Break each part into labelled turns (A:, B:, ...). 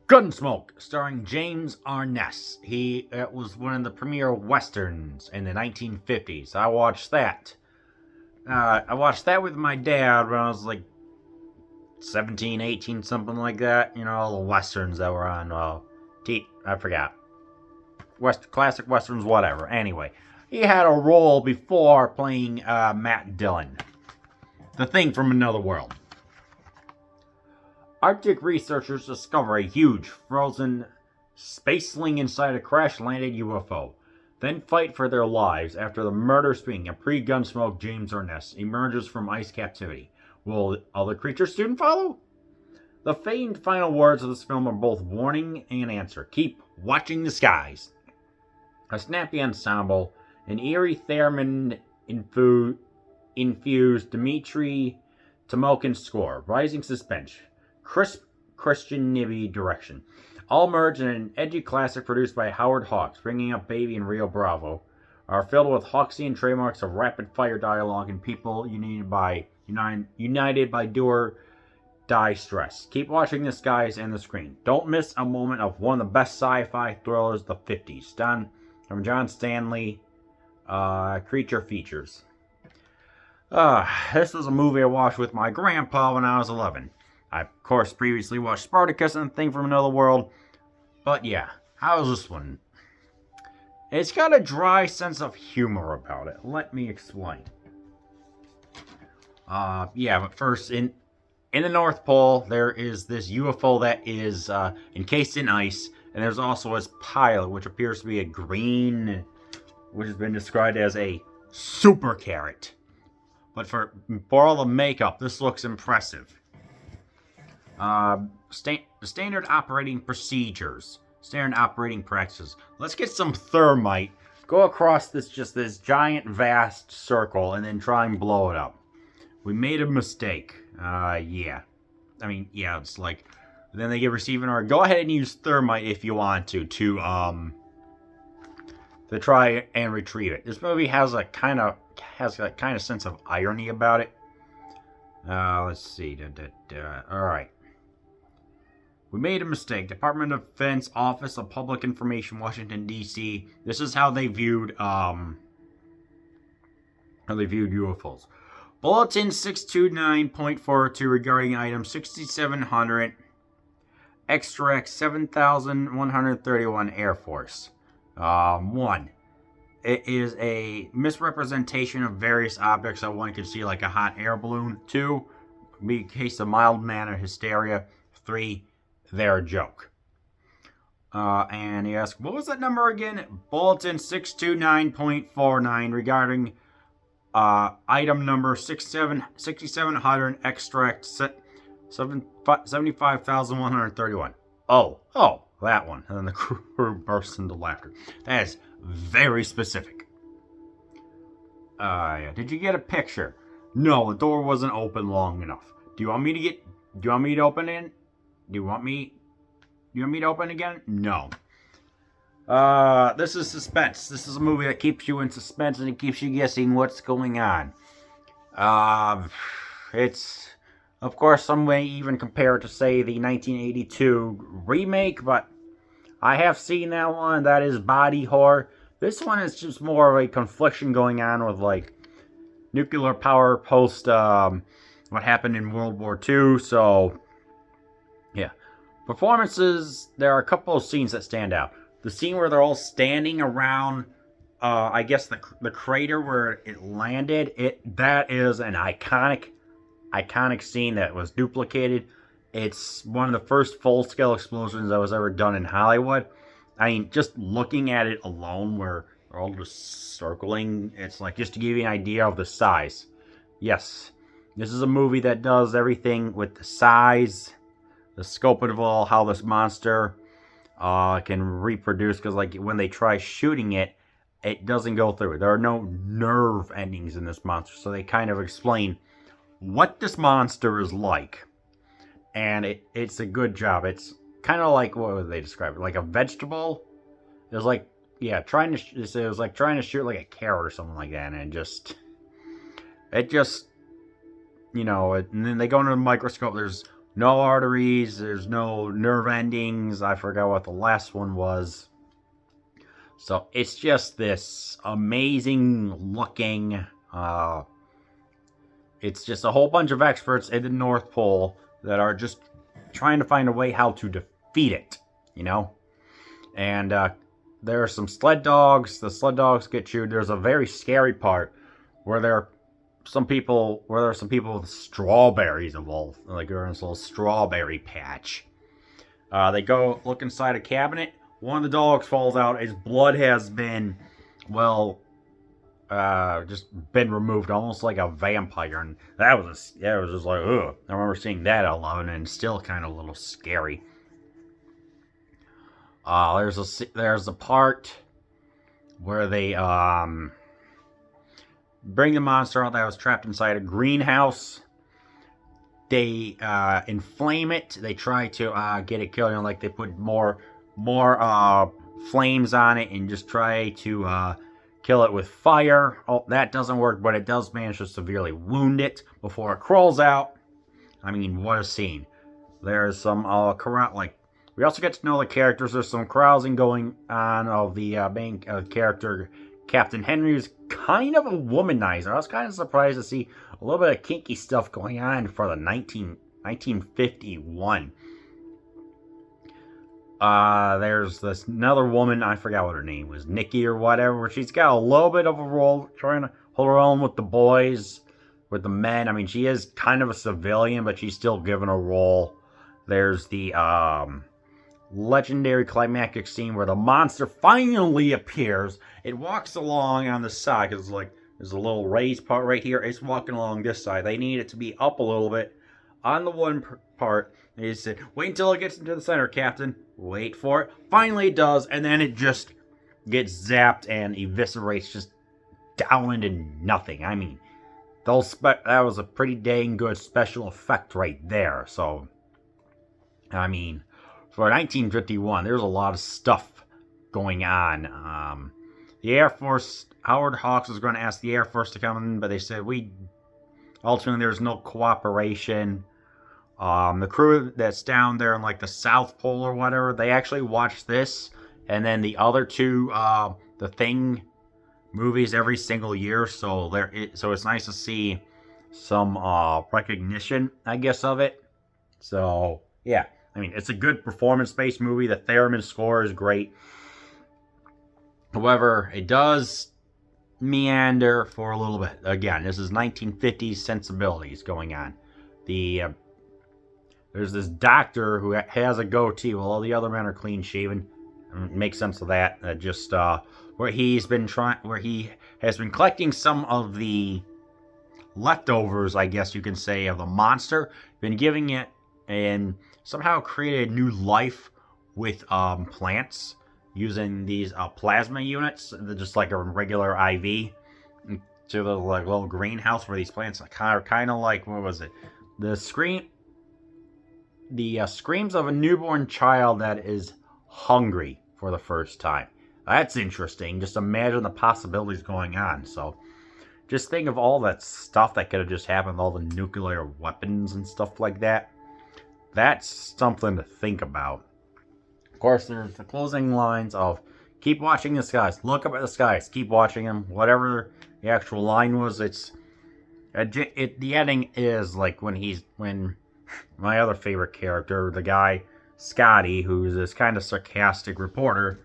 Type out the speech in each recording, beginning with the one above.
A: Gunsmoke, starring James Arness. It was one of the premier westerns in the 1950s. I watched that. I watched that with my dad when I was like 17, 18, something like that. You know, all the westerns that were on. I forgot. Classic westerns, whatever. Anyway, he had a role before playing Matt Dillon, the Thing from Another World. Arctic researchers discover a huge, frozen spaceling inside a crash-landed UFO, then fight for their lives after the murder spree and pre-Gunsmoke James Arness emerges from ice captivity. Will other creatures soon follow? The famed final words of this film are both warning and answer. Keep watching the skies. A snappy ensemble, an eerie theremin-infused Dmitry Timokhin score, rising suspense, crisp Christian Nibby direction, all merged in an edgy classic produced by Howard Hawks, Bringing Up Baby and Rio Bravo, are filled with Hawksian trademarks of rapid-fire dialogue and people united by do or die stress. Keep watching the skies and the screen. Don't miss a moment of one of the best sci-fi thrillers of the 50s, done from John Stanley, Creature Features. This was a movie I watched with my grandpa when I was 11. I, of course, previously watched Spartacus and Thing from Another World. But yeah, how's this one? It's got a dry sense of humor about it. Let me explain. But first, in the North Pole, there is this UFO that is encased in ice. And there's also this pilot, which appears to be a green, which has been described as a super carrot. But for all the makeup, this looks impressive. Standard operating procedures, standard operating practices. Let's get some thermite, go across this giant vast circle, and then try and blow it up. We made a mistake. It's like, then they give receiving order. Go ahead and use thermite if you want to try and retrieve it. This movie has a kind of sense of irony about it. Let's see. All right. We made a mistake. Department of Defense, Office of Public Information, Washington, D.C. This is how they viewed UFOs. Bulletin 629.42 regarding item 6700, extract 7131 Air Force. 1. It is a misrepresentation of various objects that one could see, like a hot air balloon. 2. Be a case of mild mannered hysteria. 3. They're a joke. And he asked, what was that number again? Bulletin 629.49 regarding item number 6700, extract 75,131. Oh, that one. And then the crew bursts into laughter. That is very specific. Did you get a picture? No, the door wasn't open long enough. Do you want me to open it? Do you want me to open again? No. This is suspense. This is a movie that keeps you in suspense and it keeps you guessing what's going on. It's, of course, some way even compared to, say, the 1982 remake, but I have seen that one. That is body horror. This one is just more of a confliction going on with, like, nuclear power post, what happened in World War II, so, yeah. Performances, there are a couple of scenes that stand out. The scene where they're all standing around, I guess the crater where it landed, that is an iconic scene that was duplicated. It's one of the first full-scale explosions that was ever done in Hollywood. I mean, just looking at it alone, where they're all just circling, it's like, just to give you an idea of the size. Yes, this is a movie that does everything with the size, the scope of it all, how this monster can reproduce, because like when they try shooting it, it doesn't go through. There are no nerve endings in this monster, so they kind of explain what this monster is like, and it's a good job. It's kind of like, what would they describe it? Like a vegetable. It was like, yeah, it was like trying to shoot like a carrot or something like that, and it just, and then they go into the microscope. There's no arteries, there's no nerve endings. I forgot what the last one was. So it's just this amazing looking, it's just a whole bunch of experts in the North Pole that are just trying to find a way how to defeat it, you know? And there are some sled dogs. The sled dogs get chewed. There's a very scary part where there are some people with strawberries involved. Like they're in this little strawberry patch. They go look inside a cabinet. One of the dogs falls out. His blood has been, well, just been removed, almost like a vampire. And it was just like, ugh. I remember seeing that at 11, and still kind of a little scary. There's a part where they bring the monster out that was trapped inside a greenhouse. They inflame it. They try to get it killed. Like they put more flames on it and just try to kill it with fire. Oh, that doesn't work, but it does manage to severely wound it before it crawls out. I mean, what a scene! There's some we also get to know the characters. There's some carousing going on of the main character, Captain Henry, who's kind of a womanizer. I was kind of surprised to see a little bit of kinky stuff going on for the 1951. There's this another woman, I forgot what her name was, Nikki or whatever, where she's got a little bit of a role trying to hold her own with the boys, with the men. I mean, she is kind of a civilian, but she's still given a role. There's the legendary climactic scene where the monster finally appears. It walks along on the side, because like there's a little raised part right here. It's walking along this side. They need it to be up a little bit on the one part. They said, wait until it gets into the center, Captain. Wait for it. Finally it does, and then it just gets zapped and eviscerates just down into nothing. I mean, that was a pretty dang good special effect right there. So, I mean, for 1951, there's a lot of stuff going on. The Air Force, Howard Hawks was going to ask the Air Force to come in, but they said ultimately there's no cooperation. The crew that's down there in like the South Pole or whatever, they actually watched this, and then the other two, the Thing movies every single year. So it's nice to see some recognition, I guess, of it. So yeah, I mean, it's a good performance-based movie. The theremin score is great. However, it does meander for a little bit. Again, this is 1950s sensibilities going on. There's this doctor who has a goatee while all the other men are clean-shaven. Makes sense of that. Where he has been collecting some of the leftovers, I guess you can say, of the monster. Been giving it and somehow created new life with plants using these plasma units, just like a regular IV, to the like little greenhouse where these plants are kind of like, what was it? The screams of a newborn child that is hungry for the first time. That's interesting. Just imagine the possibilities going on. So just think of all that stuff that could have just happened, all the nuclear weapons and stuff like that. That's something to think about. Of course, there's the closing lines of, keep watching the skies, look up at the skies, keep watching them. Whatever the actual line was, the ending is like when my other favorite character, the guy Scotty, who's this kind of sarcastic reporter,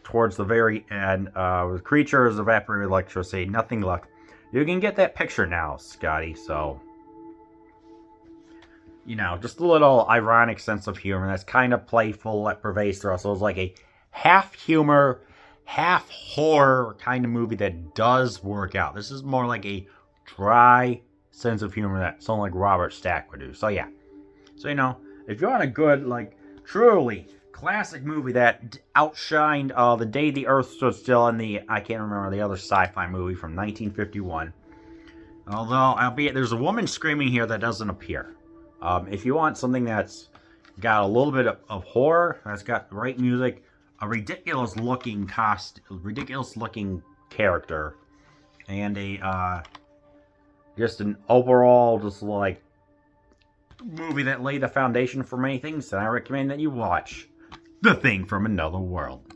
A: towards the very end, the creature is evaporated electricity, nothing left. You can get that picture now, Scotty. So, just a little ironic sense of humor that's kind of playful, that pervades throughout. So it's like a half humor, half horror kind of movie that does work out. This is more like a dry sense of humor that someone like Robert Stack would do. So yeah. So if you want a good, like, truly classic movie that outshined The Day the Earth Stood Still and I can't remember the other sci-fi movie from 1951. Although, albeit there's a woman screaming here that doesn't appear. If you want something that's got a little bit of horror, that's got the right music, a ridiculous looking character, and just an overall, just like, movie that laid the foundation for many things that I recommend that you watch. The Thing from Another World.